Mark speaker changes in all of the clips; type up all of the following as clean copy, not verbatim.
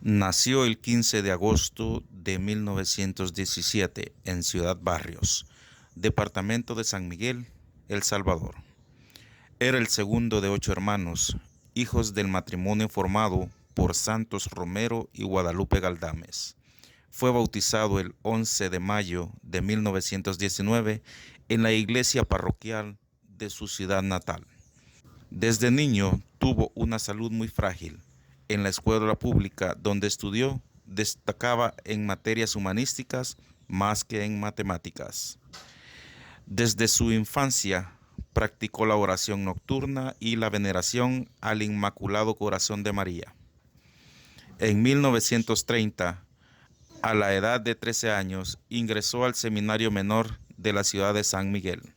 Speaker 1: Nació el 15 de agosto de 1917 en Ciudad Barrios, departamento de San Miguel, El Salvador. Era el segundo de 8 hermanos, hijos del matrimonio formado por Santos Romero y Guadalupe Galdames. Fue bautizado el 11 de mayo de 1919 en la iglesia parroquial de su ciudad natal. Desde niño tuvo una salud muy frágil. En la escuela pública donde estudió, destacaba en materias humanísticas más que en matemáticas. Desde su infancia practicó la oración nocturna y la veneración al Inmaculado Corazón de María. En 1930, a la edad de 13 años, ingresó al Seminario Menor de la ciudad de San Miguel,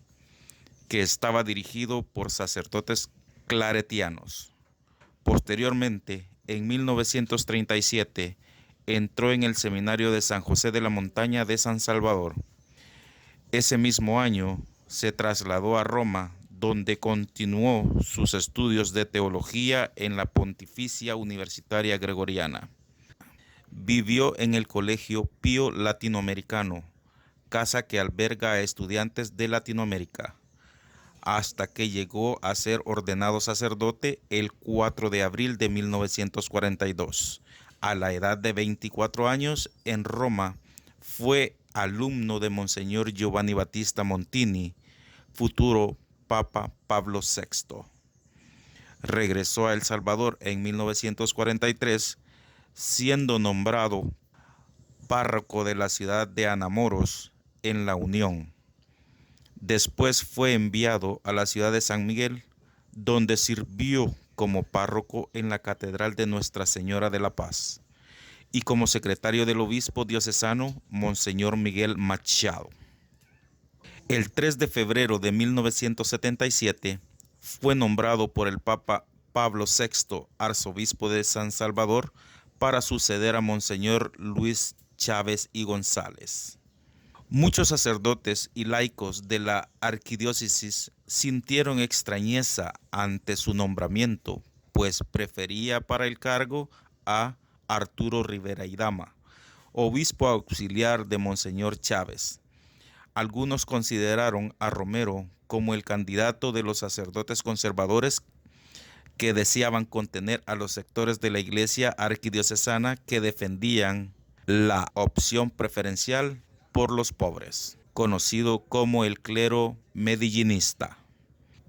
Speaker 1: que estaba dirigido por sacerdotes claretianos. Posteriormente, en 1937, entró en el Seminario de San José de la Montaña de San Salvador. Ese mismo año se trasladó a Roma, donde continuó sus estudios de teología en la Pontificia Universitaria Gregoriana. Vivió en el Colegio Pío Latinoamericano, casa que alberga a estudiantes de Latinoamérica, hasta que llegó a ser ordenado sacerdote el 4 de abril de 1942. A la edad de 24 años, en Roma, fue alumno de Monseñor Giovanni Battista Montini, futuro Papa Pablo VI. Regresó a El Salvador en 1943, siendo nombrado párroco de la ciudad de Anamoros, en La Unión. Después fue enviado a la ciudad de San Miguel, donde sirvió como párroco en la Catedral de Nuestra Señora de la Paz y como secretario del obispo diocesano, Monseñor Miguel Machado. El 3 de febrero de 1977 fue nombrado por el Papa Pablo VI arzobispo de San Salvador para suceder a Monseñor Luis Chávez y González. Muchos sacerdotes y laicos de la arquidiócesis sintieron extrañeza ante su nombramiento, pues prefería para el cargo a Arturo Rivera y Dama, obispo auxiliar de Monseñor Chávez. Algunos consideraron a Romero como el candidato de los sacerdotes conservadores que deseaban contener a los sectores de la iglesia arquidiocesana que defendían la opción preferencial por los pobres, conocido como el clero medellinista.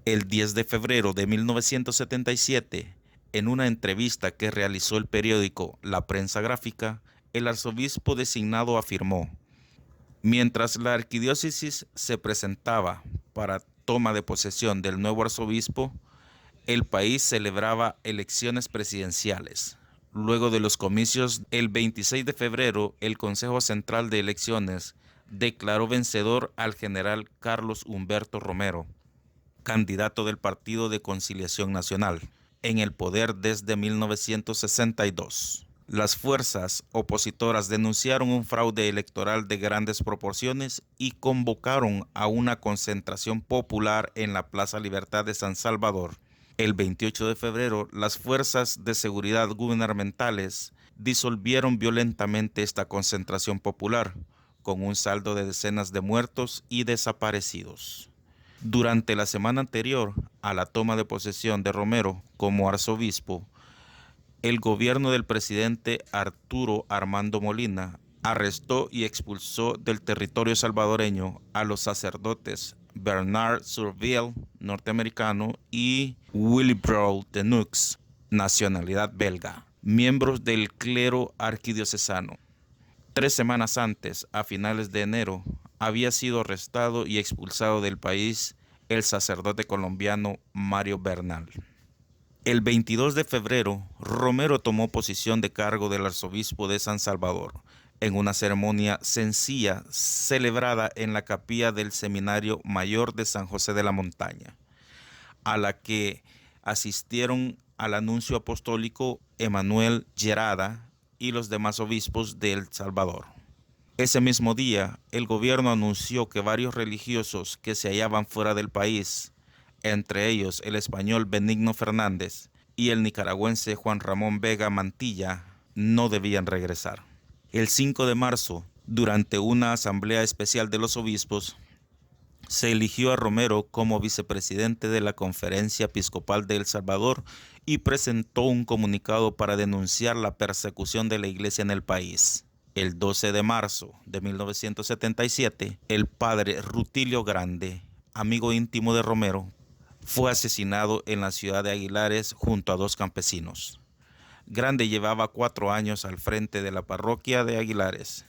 Speaker 1: El 10 de febrero de 1977, en una entrevista que realizó el periódico La Prensa Gráfica, el arzobispo designado afirmó: mientras la arquidiócesis se presentaba para toma de posesión del nuevo arzobispo, el país celebraba elecciones presidenciales. Luego de los comicios, el 26 de febrero, el Consejo Central de Elecciones declaró vencedor al general Carlos Humberto Romero, candidato del Partido de Conciliación Nacional, en el poder desde 1962. Las fuerzas opositoras denunciaron un fraude electoral de grandes proporciones y convocaron a una concentración popular en la Plaza Libertad de San Salvador. El 28 de febrero, las fuerzas de seguridad gubernamentales disolvieron violentamente esta concentración popular, con un saldo de decenas de muertos y desaparecidos. Durante la semana anterior a la toma de posesión de Romero como arzobispo, el gobierno del presidente Arturo Armando Molina arrestó y expulsó del territorio salvadoreño a los sacerdotes Bernard Surville, norteamericano, y Willibrord de Nux, nacionalidad belga, miembros del clero arquidiocesano. 3 semanas antes, a finales de enero, había sido arrestado y expulsado del país el sacerdote colombiano Mario Bernal. El 22 de febrero, Romero tomó posición de cargo del arzobispo de San Salvador en una ceremonia sencilla celebrada en la capilla del Seminario Mayor de San José de la Montaña, a la que asistieron al anuncio apostólico Emanuel Gerada y los demás obispos de El Salvador. Ese mismo día, el gobierno anunció que varios religiosos que se hallaban fuera del país, entre ellos el español Benigno Fernández y el nicaragüense Juan Ramón Vega Mantilla, no debían regresar. El 5 de marzo, durante una asamblea especial de los obispos, se eligió a Romero como vicepresidente de la Conferencia Episcopal de El Salvador y presentó un comunicado para denunciar la persecución de la iglesia en el país. El 12 de marzo de 1977, el padre Rutilio Grande, amigo íntimo de Romero, fue asesinado en la ciudad de Aguilares junto a 2 campesinos. Grande llevaba 4 años al frente de la parroquia de Aguilares,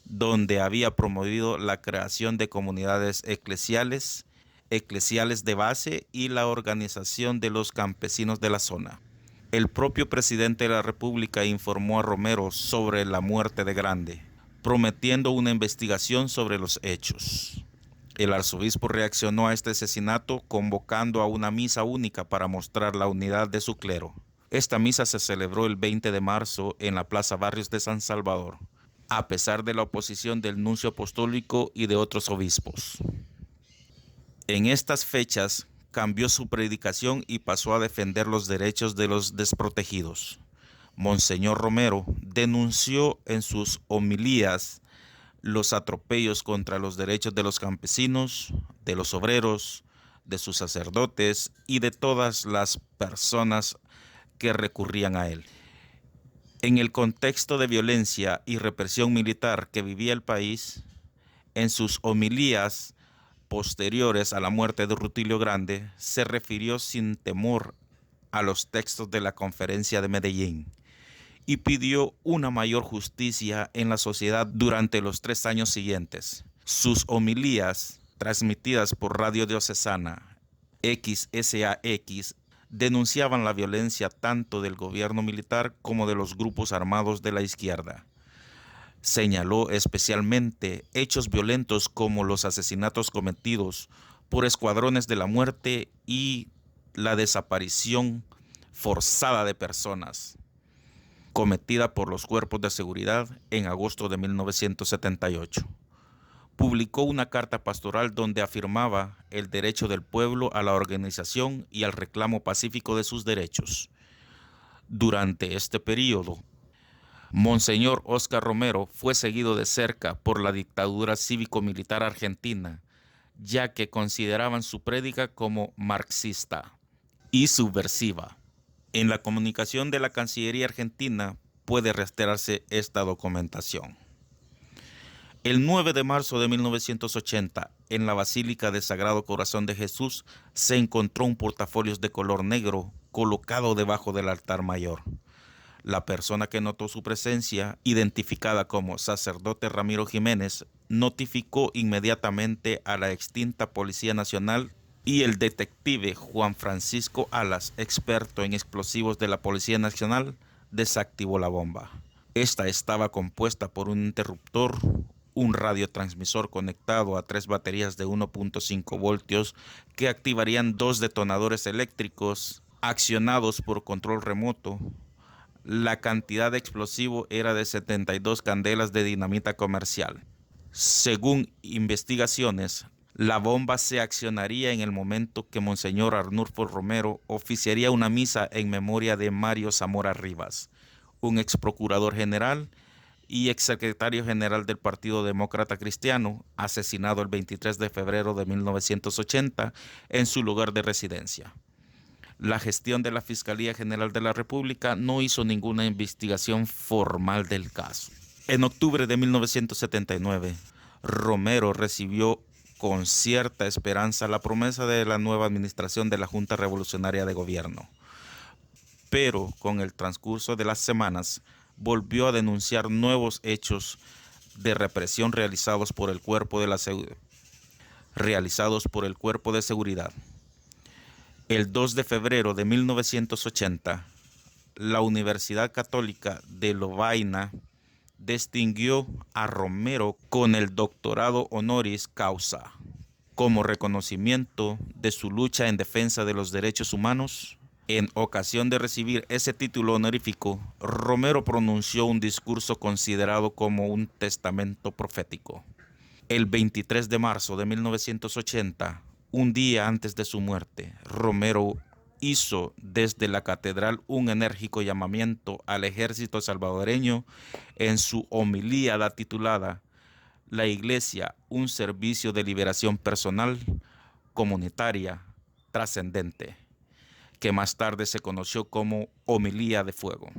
Speaker 1: donde había promovido la creación de comunidades eclesiales de base y la organización de los campesinos de la zona. El propio presidente de la República informó a Romero sobre la muerte de Grande, prometiendo una investigación sobre los hechos. El arzobispo reaccionó a este asesinato convocando a una misa única para mostrar la unidad de su clero. Esta misa se celebró el 20 de marzo en la Plaza Barrios de San Salvador, a pesar de la oposición del nuncio apostólico y de otros obispos. En estas fechas cambió su predicación y pasó a defender los derechos de los desprotegidos. Monseñor Romero denunció en sus homilías los atropellos contra los derechos de los campesinos, de los obreros, de sus sacerdotes y de todas las personas que recurrían a él. En el contexto de violencia y represión militar que vivía el país, en sus homilías posteriores a la muerte de Rutilio Grande, se refirió sin temor a los textos de la Conferencia de Medellín y pidió una mayor justicia en la sociedad durante los 3 años siguientes. Sus homilías, transmitidas por Radio Diocesana XSAX, denunciaban la violencia tanto del gobierno militar como de los grupos armados de la izquierda. Señaló especialmente hechos violentos como los asesinatos cometidos por escuadrones de la muerte y la desaparición forzada de personas cometida por los cuerpos de seguridad en agosto de 1978. Publicó una carta pastoral donde afirmaba el derecho del pueblo a la organización y al reclamo pacífico de sus derechos. Durante este periodo, Monseñor Óscar Romero fue seguido de cerca por la dictadura cívico-militar argentina, ya que consideraban su prédica como marxista y subversiva. En la comunicación de la Cancillería argentina puede rastrearse esta documentación. El 9 de marzo de 1980, en la Basílica del Sagrado Corazón de Jesús, se encontró un portafolios de color negro colocado debajo del altar mayor. La persona que notó su presencia, identificada como sacerdote Ramiro Jiménez, notificó inmediatamente a la extinta Policía Nacional y el detective Juan Francisco Alas, experto en explosivos de la Policía Nacional, desactivó la bomba. Esta estaba compuesta por un interruptor, un radiotransmisor conectado a 3 baterías de 1.5 voltios que activarían 2 detonadores eléctricos accionados por control remoto. La cantidad de explosivo era de 72 candelas de dinamita comercial. Según investigaciones, la bomba se accionaría en el momento que Monseñor Arnulfo Romero oficiaría una misa en memoria de Mario Zamora Rivas, un ex procurador general y ex secretario general del Partido Demócrata Cristiano, asesinado el 23 de febrero de 1980 en su lugar de residencia. La gestión de la Fiscalía General de la República no hizo ninguna investigación formal del caso. En octubre de 1979, Romero recibió con cierta esperanza la promesa de la nueva administración de la Junta Revolucionaria de Gobierno. Pero con el transcurso de las semanas volvió a denunciar nuevos hechos de represión realizados por el Cuerpo de Seguridad. El 2 de febrero de 1980, la Universidad Católica de Lovaina distinguió a Romero con el doctorado honoris causa, como reconocimiento de su lucha en defensa de los derechos humanos. En ocasión de recibir ese título honorífico, Romero pronunció un discurso considerado como un testamento profético. El 23 de marzo de 1980, un día antes de su muerte, Romero hizo desde la catedral un enérgico llamamiento al ejército salvadoreño en su homilía titulada La Iglesia, un servicio de liberación personal, comunitaria, trascendente, que más tarde se conoció como Homilía de Fuego.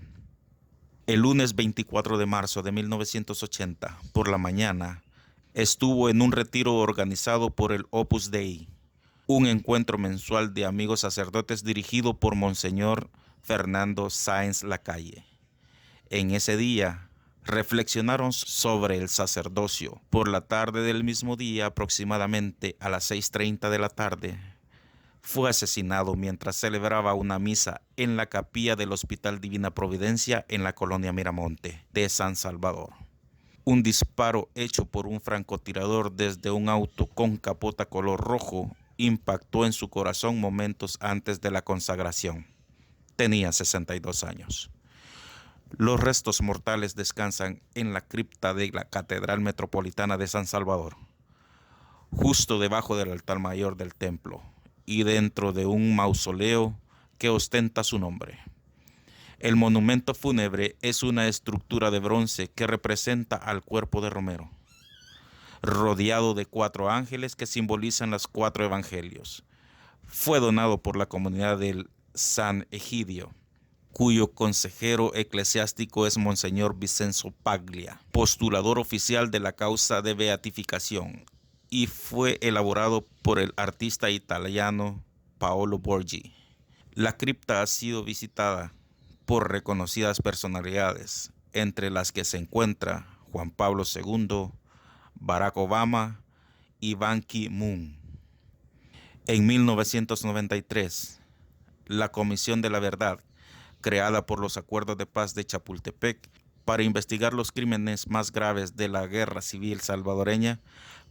Speaker 1: El lunes 24 de marzo de 1980, por la mañana, estuvo en un retiro organizado por el Opus Dei, un encuentro mensual de amigos sacerdotes dirigido por Monseñor Fernando Sáenz Lacalle. En ese día, reflexionaron sobre el sacerdocio. Por la tarde del mismo día, aproximadamente a las 6:30 de la tarde, fue asesinado mientras celebraba una misa en la capilla del Hospital Divina Providencia en la colonia Miramonte de San Salvador. Un disparo hecho por un francotirador desde un auto con capota color rojo impactó en su corazón momentos antes de la consagración. Tenía 62 años. Los restos mortales descansan en la cripta de la Catedral Metropolitana de San Salvador, justo debajo del altar mayor del templo y dentro de un mausoleo que ostenta su nombre. El monumento fúnebre es una estructura de bronce que representa al cuerpo de Romero, rodeado de 4 ángeles que simbolizan los 4 evangelios. Fue donado por la comunidad del San Egidio, cuyo consejero eclesiástico es Monseñor Vicenzo Paglia, postulador oficial de la causa de beatificación, y fue elaborado por el artista italiano Paolo Borgi. La cripta ha sido visitada por reconocidas personalidades, entre las que se encuentra Juan Pablo II, Barack Obama y Ban Ki-moon. En 1993, la Comisión de la Verdad, creada por los Acuerdos de Paz de Chapultepec para investigar los crímenes más graves de la Guerra Civil salvadoreña,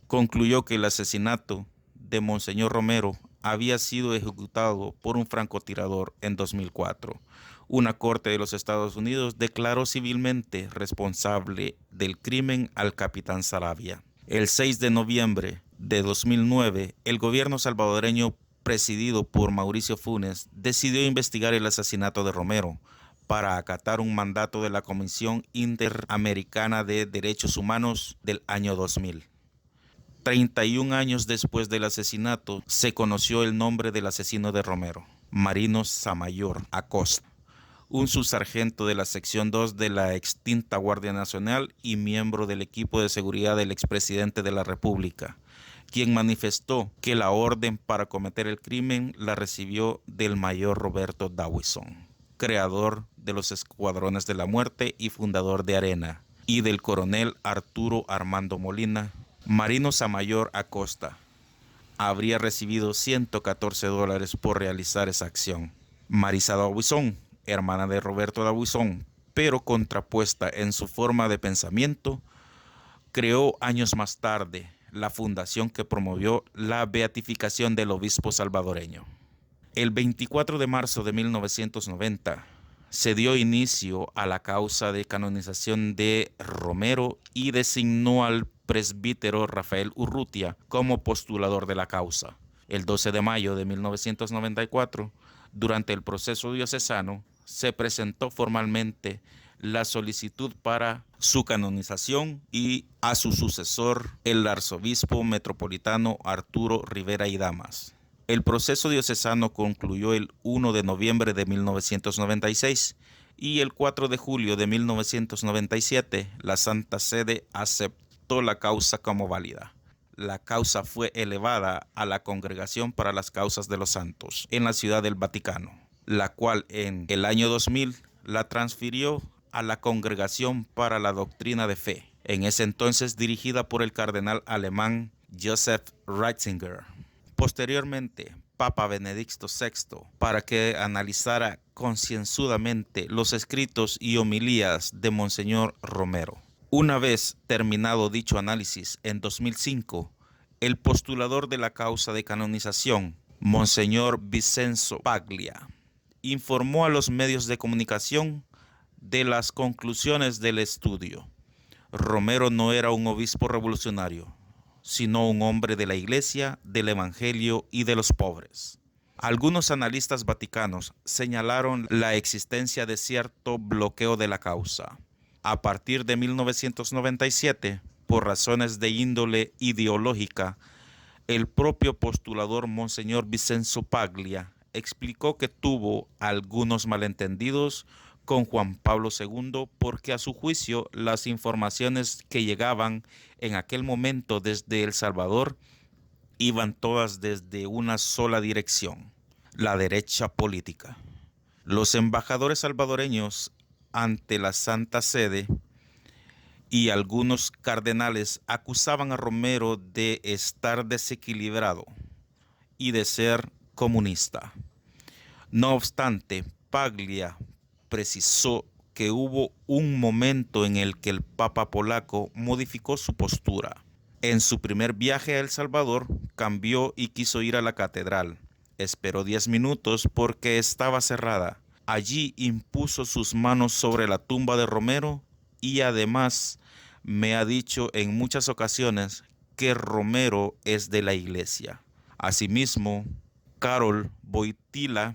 Speaker 1: concluyó que el asesinato de Monseñor Romero había sido ejecutado por un francotirador en 2004. Una corte de los Estados Unidos declaró civilmente responsable del crimen al capitán Saravia. El 6 de noviembre de 2009, el gobierno salvadoreño presidido por Mauricio Funes decidió investigar el asesinato de Romero para acatar un mandato de la Comisión Interamericana de Derechos Humanos del año 2000. 31 años después del asesinato, se conoció el nombre del asesino de Romero, Marino Samayor Acosta, un subsargento de la sección 2 de la extinta Guardia Nacional y miembro del equipo de seguridad del expresidente de la República, quien manifestó que la orden para cometer el crimen la recibió del mayor Roberto Dawison, creador de los Escuadrones de la Muerte y fundador de Arena, y del coronel Arturo Armando Molina. Marino Samayor Acosta habría recibido $114 por realizar esa acción. Marisa Dawison, hermana de Roberto Dawison, pero contrapuesta en su forma de pensamiento, creó años más tarde la fundación que promovió la beatificación del obispo salvadoreño. El 24 de marzo de 1990 se dio inicio a la causa de canonización de Romero y designó al presbítero Rafael Urrutia como postulador de la causa. El 12 de mayo de 1994, durante el proceso diocesano, se presentó formalmente la solicitud para su canonización y a su sucesor, el arzobispo metropolitano Arturo Rivera y Damas. El proceso diocesano concluyó el 1 de noviembre de 1996 y el 4 de julio de 1997 la Santa Sede aceptó la causa como válida. La causa fue elevada a la Congregación para las Causas de los Santos en la Ciudad del Vaticano, la cual en el año 2000 la transfirió a la Congregación para la Doctrina de Fe, en ese entonces dirigida por el cardenal alemán Joseph Ratzinger. Posteriormente, Papa Benedicto VI, para que analizara concienzudamente los escritos y homilías de Monseñor Romero. Una vez terminado dicho análisis en 2005, el postulador de la causa de canonización, Monseñor Vicenzo Paglia, informó a los medios de comunicación de las conclusiones del estudio. Romero no era un obispo revolucionario, sino un hombre de la Iglesia, del Evangelio y de los pobres. Algunos analistas vaticanos señalaron la existencia de cierto bloqueo de la causa. A partir de 1997, por razones de índole ideológica, el propio postulador Monseñor Vincenzo Paglia explicó que tuvo algunos malentendidos con Juan Pablo II porque a su juicio las informaciones que llegaban en aquel momento desde El Salvador iban todas desde una sola dirección, la derecha política. Los embajadores salvadoreños ante la Santa Sede y algunos cardenales acusaban a Romero de estar desequilibrado y de ser comunista. No obstante, Paglia precisó que hubo un momento en el que el Papa polaco modificó su postura. En su primer viaje a El Salvador, cambió y quiso ir a la catedral. Esperó 10 minutos porque estaba cerrada. Allí impuso sus manos sobre la tumba de Romero y además me ha dicho en muchas ocasiones que Romero es de la iglesia. Asimismo, Karol Wojtyła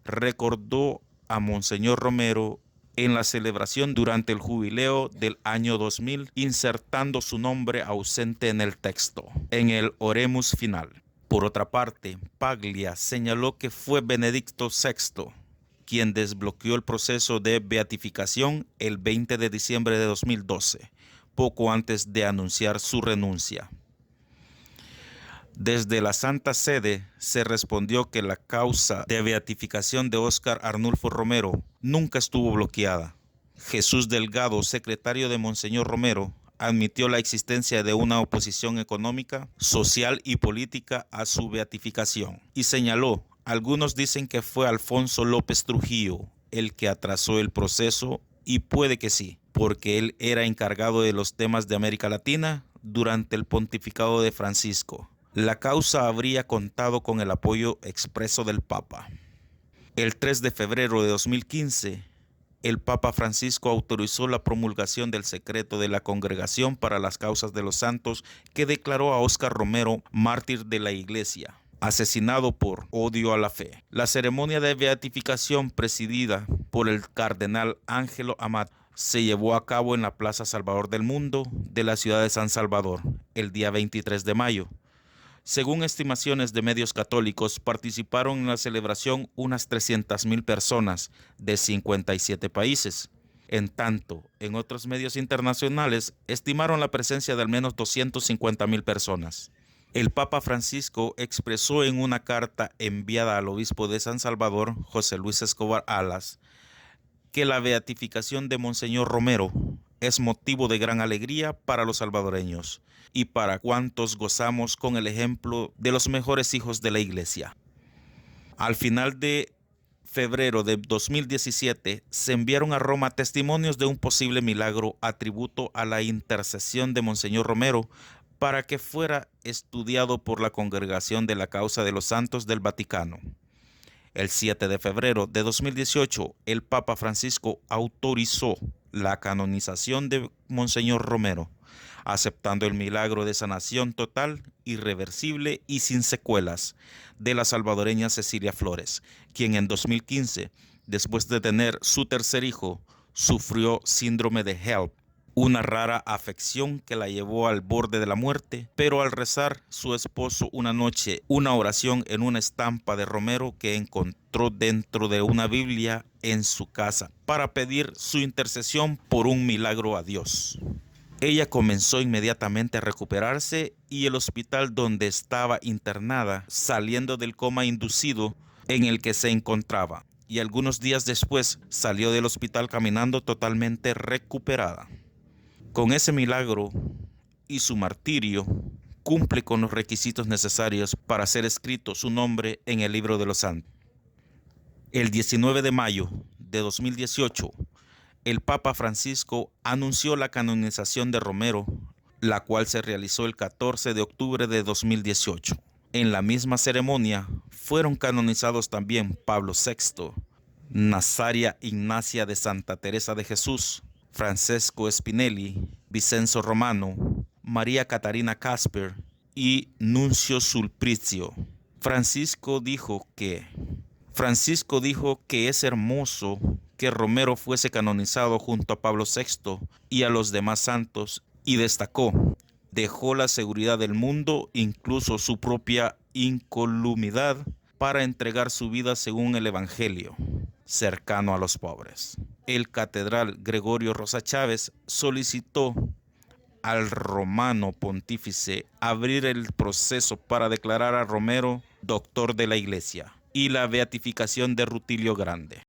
Speaker 1: recordó a Monseñor Romero en la celebración durante el jubileo del año 2000, insertando su nombre ausente en el texto, en el Oremus final. Por otra parte, Paglia señaló que fue Benedicto VI quien desbloqueó el proceso de beatificación el 20 de diciembre de 2012, poco antes de anunciar su renuncia. Desde la Santa Sede se respondió que la causa de beatificación de Óscar Arnulfo Romero nunca estuvo bloqueada. Jesús Delgado, secretario de Monseñor Romero, admitió la existencia de una oposición económica, social y política a su beatificación y señaló: algunos dicen que fue Alfonso López Trujillo el que atrasó el proceso, y puede que sí, porque él era encargado de los temas de América Latina durante el pontificado de Francisco. La causa habría contado con el apoyo expreso del Papa. El 3 de febrero de 2015, el Papa Francisco autorizó la promulgación del secreto de la Congregación para las Causas de los Santos, que declaró a Óscar Romero mártir de la Iglesia, asesinado por odio a la fe. La ceremonia de beatificación, presidida por el cardenal Ángelo Amat, se llevó a cabo en la Plaza Salvador del Mundo de la ciudad de San Salvador el día 23 de mayo. Según estimaciones de medios católicos, participaron en la celebración unas 300,000 personas de 57 países. En tanto, en otros medios internacionales estimaron la presencia de al menos 250,000 personas. El Papa Francisco expresó en una carta enviada al obispo de San Salvador, José Luis Escobar Alas, que la beatificación de Monseñor Romero es motivo de gran alegría para los salvadoreños y para cuantos gozamos con el ejemplo de los mejores hijos de la Iglesia. Al final de febrero de 2017 se enviaron a Roma testimonios de un posible milagro a tributo a la intercesión de Monseñor Romero para que fuera estudiado por la Congregación de la Causa de los Santos del Vaticano. El 7 de febrero de 2018, el Papa Francisco autorizó la canonización de Monseñor Romero, aceptando el milagro de sanación total, irreversible y sin secuelas de la salvadoreña Cecilia Flores, quien en 2015, después de tener su tercer hijo, sufrió síndrome de HELLP, una rara afección que la llevó al borde de la muerte, pero al rezar su esposo una noche una oración en una estampa de Romero que encontró dentro de una Biblia en su casa para pedir su intercesión por un milagro a Dios. Ella comenzó inmediatamente a recuperarse y el hospital donde estaba internada, saliendo del coma inducido en el que se encontraba, y algunos días después salió del hospital caminando totalmente recuperada. Con ese milagro y su martirio, cumple con los requisitos necesarios para ser escrito su nombre en el libro de los santos. El 19 de mayo de 2018, el Papa Francisco anunció la canonización de Romero, la cual se realizó el 14 de octubre de 2018. En la misma ceremonia fueron canonizados también Pablo VI, Nazaria Ignacia de Santa Teresa de Jesús, Francesco Spinelli, Vincenzo Romano, María Catarina Casper y Nuncio Sulpicio. Francisco dijo que es hermoso que Romero fuese canonizado junto a Pablo VI y a los demás santos, y destacó: dejó la seguridad del mundo, incluso su propia incolumidad, para entregar su vida según el Evangelio, cercano a los pobres. El catedral Gregorio Rosa Chávez solicitó al romano pontífice abrir el proceso para declarar a Romero doctor de la Iglesia y la beatificación de Rutilio Grande.